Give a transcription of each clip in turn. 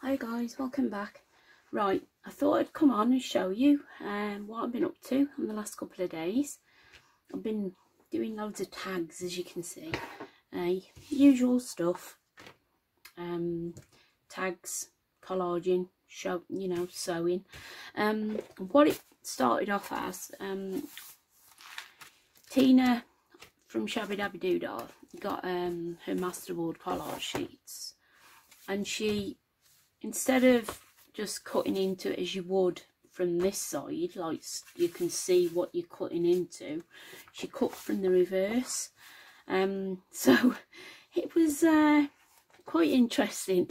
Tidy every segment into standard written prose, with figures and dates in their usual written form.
Hi guys, welcome back. Right, I thought I'd come on and show you what I've been up to in the last couple of days. I've been doing loads of tags, as you can see. Usual stuff. Tags, collaging, sewing. What it started off as, Tina from Shabby Dabby Doodah got her masterboard collage sheets, and she, instead of just cutting into it as you would from this side, like you can see what you're cutting into, she cut from the reverse. So it was quite interesting.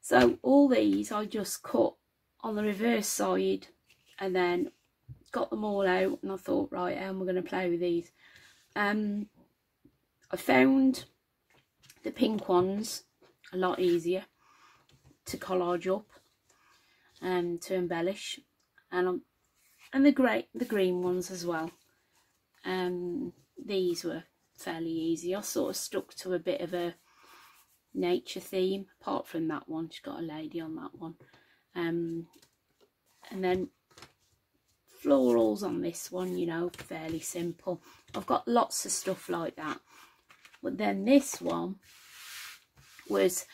So all these I just cut on the reverse side and then got them all out, and I thought, right, how am I going to play with these? I found the pink ones a lot easier to collage up and to embellish, and the green ones as well. These were fairly easy. I sort of stuck to a bit of a nature theme, apart from that one. She's got a lady on that one, and then florals on this one, you know, fairly simple. I've got lots of stuff like that, but then this one was,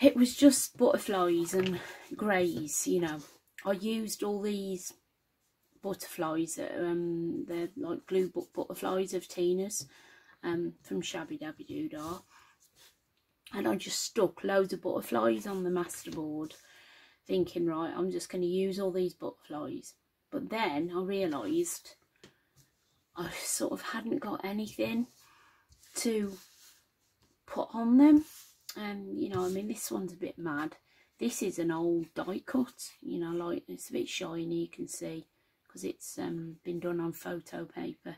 it was just butterflies and greys, you know. I used all these butterflies, they're like glue book butterflies of Tina's, from Shabby Dabby Doodah, and I just stuck loads of butterflies on the masterboard, thinking, right, I'm just going to use all these butterflies. But then I realised I sort of hadn't got anything to put on them. You know, I mean, this one's a bit mad. This is an old die cut, you know, like it's a bit shiny, you can see, because it's been done on photo paper.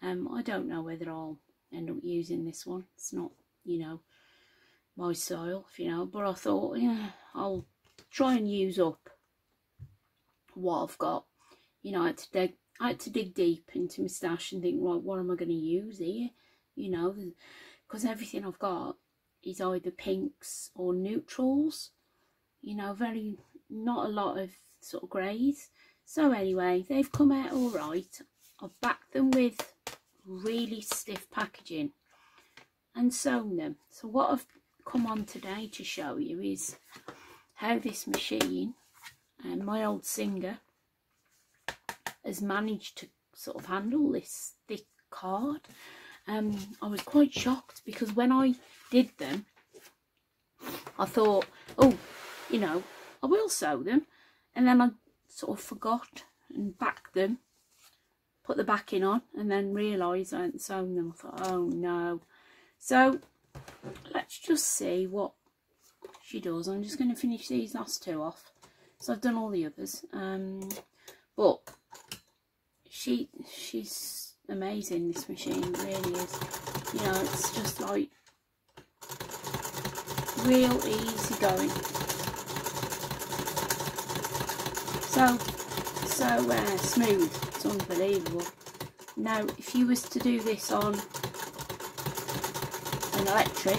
I don't know whether I'll end up using this one. It's not, you know, my style, you know, but I thought, yeah, I'll try and use up what I've got. You know, I had to dig deep into my stash and think, right, what am I going to use here? You know, because everything I've got is either pinks or neutrals, you know, not a lot of sort of greys. So anyway, they've come out all right. I've backed them with really stiff packaging and sewn them. So what I've come on today to show you is how this machine, and my old Singer, has managed to sort of handle this thick card. I was quite shocked, because when I did them, I thought, oh, you know, I will sew them, and then I sort of forgot and backed them, put the backing on, and then realised I hadn't sewn them. I thought, oh no. So let's just see what she does. I'm just going to finish these last two off, so I've done all the others, but she's amazing, this machine, really is. You know, it's just like real easy going. So smooth, it's unbelievable. Now if you was to do this on an electric,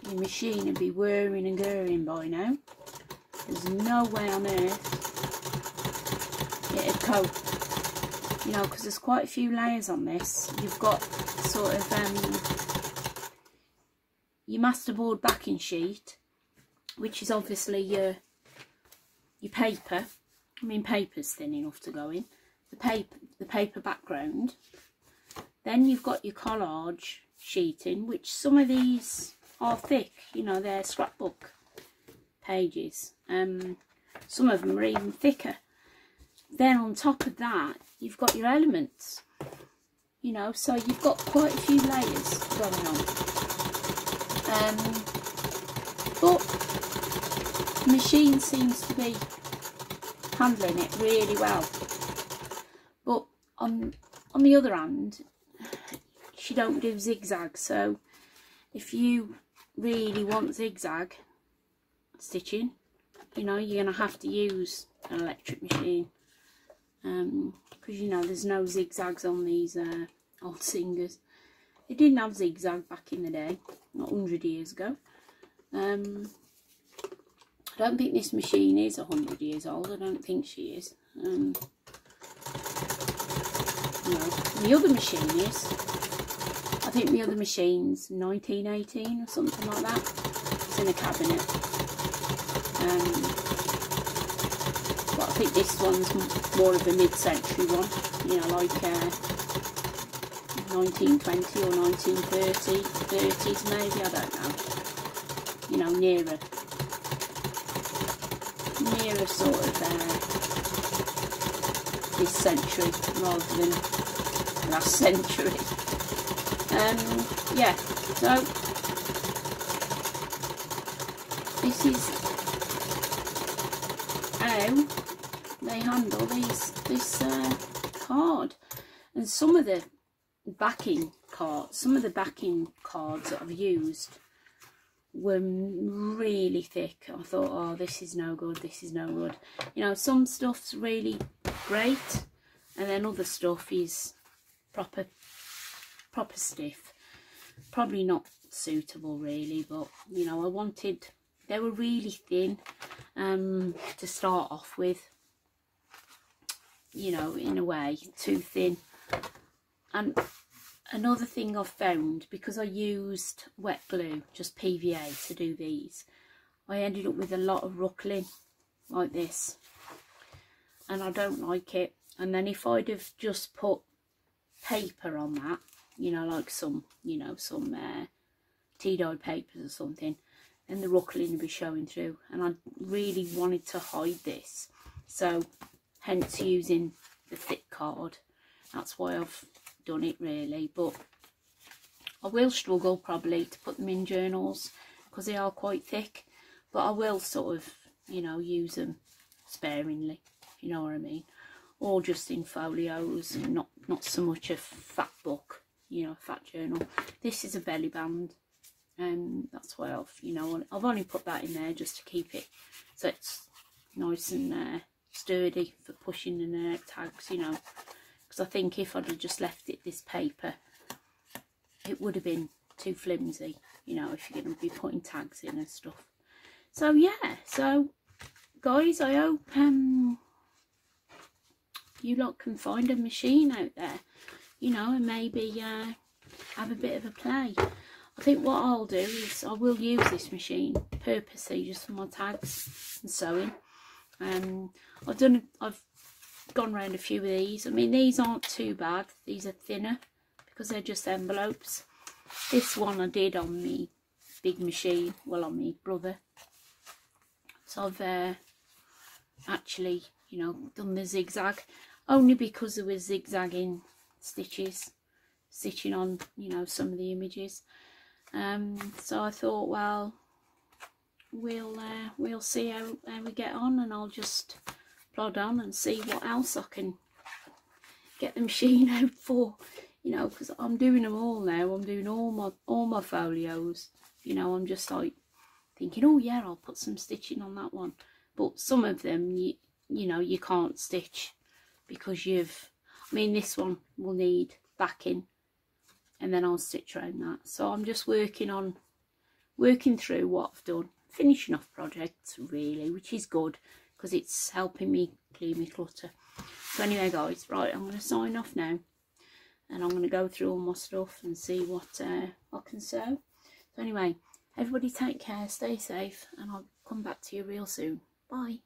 your machine would be whirring and girring by now. There's no way on earth it'd cope. You know, because there's quite a few layers on this. You've got sort of your masterboard backing sheet, which is obviously your paper. I mean, paper's thin enough to go in. The paper background. Then you've got your collage sheeting, which some of these are thick. You know, they're scrapbook pages. Some of them are even thicker. Then on top of that, you've got your elements, you know, so you've got quite a few layers going on. But the machine seems to be handling it really well. But on the other hand, she don't do zigzag, so if you really want zigzag stitching, you know, you're going to have to use an electric machine. Because, you know, there's no zigzags on these old Singers. They didn't have zigzag back in the day, not 100 years ago. I don't think this machine is 100 years old. I don't think she is. No, the other machine is. I think the other machine's 1918 or something like that. It's in a cabinet. But I think this one's more of a mid-century one. You know, like 1920 or 1930, 30s maybe, I don't know. You know, nearer sort of this century rather than last century. Yeah, so this is how they handle this card. And some of the backing cards that I've used were really thick. I thought, oh, this is no good, this is no good. You know, some stuff's really great, and then other stuff is proper stiff. Probably not suitable really, but you know, they were really thin to start off with, you know, in a way, too thin. And another thing I've found, because I used wet glue, just PVA, to do these, I ended up with a lot of ruckling like this, and I don't like it. And then if I'd have just put paper on that, you know, like some tea-dyed papers or something, and the ruckling would be showing through, and I really wanted to hide this, so hence using the thick card. That's why I've done it really. But I will struggle probably to put them in journals because they are quite thick, but I will sort of, you know, use them sparingly, you know what I mean, or just in folios, and not so much a fat book, you know, a fat journal. This is a belly band, and that's why I've only put that in there just to keep it so it's nice and sturdy for pushing the neck tags, you know. Because I think if I'd have just left it this paper, it would have been too flimsy, you know, if you're going to be putting tags in and stuff. So yeah, so guys, I hope you lot can find a machine out there, you know, and maybe have a bit of a play. I think what I'll do is I will use this machine purposely just for my tags and sewing. I've gone around a few of these. I mean, these aren't too bad. These are thinner because they're just envelopes. This one I did on the big machine, well, on my brother. So I've actually, you know, done the zigzag only because there was zigzagging stitches stitching on, you know, some of the images. So I thought, well, we'll see how we get on, and I'll just plod on and see what else I can get the machine out for, you know, because I'm doing them all now. I'm doing all my folios, you know. I'm just like thinking, oh yeah, I'll put some stitching on that one, but some of them you know, you can't stitch because I mean, this one will need backing, and then I'll stitch around that. So I'm just working through what I've done, finishing off projects really, which is good because it's helping me clear my clutter. So anyway guys, right, I'm going to sign off now, and I'm going to go through all my stuff and see what I can sew. So anyway, everybody take care, stay safe, and I'll come back to you real soon. Bye.